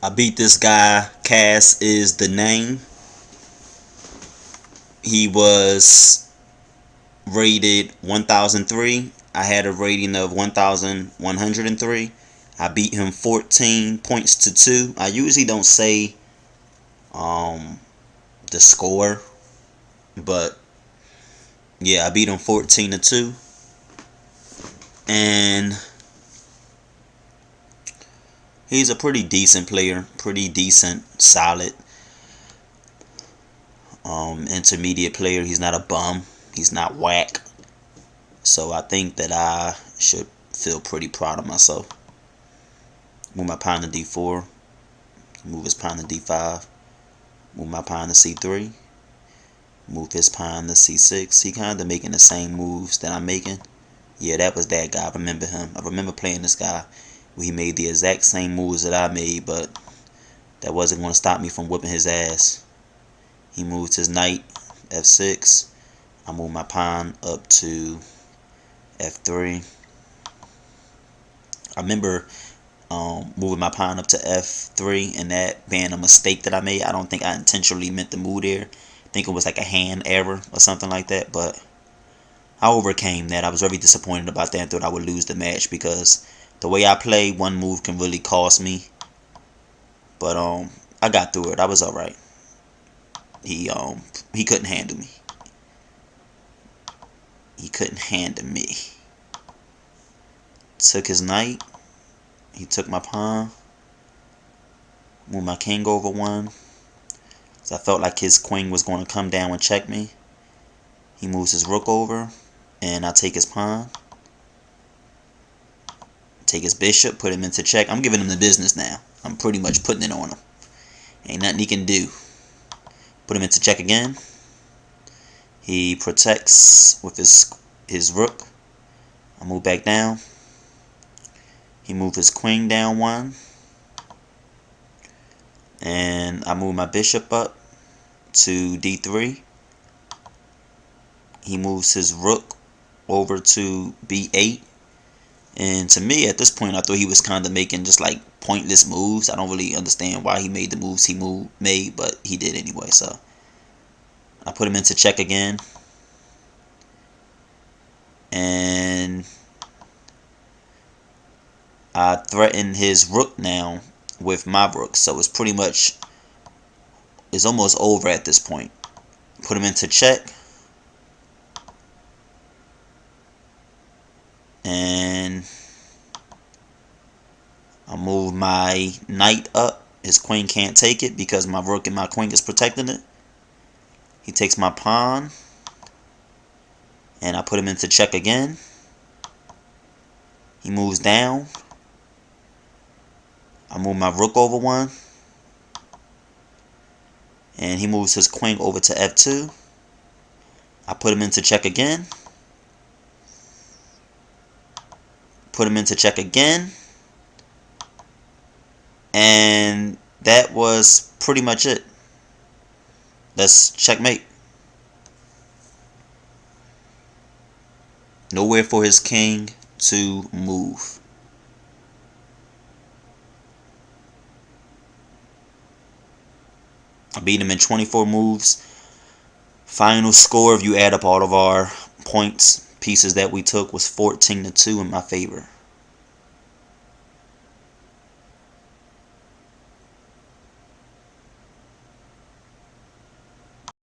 I beat this guy, Cass is the name. He was rated 1003. I had a rating of 1103. I beat him 14 points to 2. I usually don't say the score, but yeah, I beat him 14 to 2. And he's a pretty decent player, pretty decent, solid, intermediate player. He's not a bum. He's not whack. So I think that I should feel pretty proud of myself. Move my pawn to d4. Move his pawn to d5. Move my pawn to c3. Move his pawn to c6. He kind of making the same moves that I'm making. Yeah, that was that guy. I remember him. I remember playing this guy where he made the exact same moves that I made, but that wasn't going to stop me from whipping his ass. He moved his knight f6. I moved my pawn up to f3. I remember moving my pawn up to f3 and that being a mistake that I made. I don't think I intentionally meant to move there. I think it was like a hand error or something like that, but I overcame that. I was very disappointed about that and thought I would lose the match because the way I play, one move can really cost me. But I got through it. I was alright. He couldn't handle me. He couldn't handle me. Took his knight. He took my pawn. Moved my king over one. So I felt like his queen was going to come down and check me. He moves his rook over. And I take his pawn. Take his bishop. Put him into check. I'm giving him the business now. I'm pretty much putting it on him. Ain't nothing he can do. Put him into check again. He protects with his rook. I move back down. He moved his queen down one. And I move my bishop up to d3. He moves his rook over to b8. And to me, at this point, I thought he was kind of making just like pointless moves. I don't really understand why he made the moves he made, but he did anyway. So I put him into check again. And I threaten his rook now with my rook. So it's pretty much, it's almost over at this point. Put him into check. And I move my knight up. His queen can't take it because my rook and my queen is protecting it. He takes my pawn. And I put him into check again. He moves down. I move my rook over one. And he moves his queen over to f2. I put him into check again. Put him into check again. And that was pretty much it. That's checkmate. Nowhere for his king to move. I beat him in 24 moves. Final score, if you add up all of our points, pieces that we took, was 14 to 2 in my favor.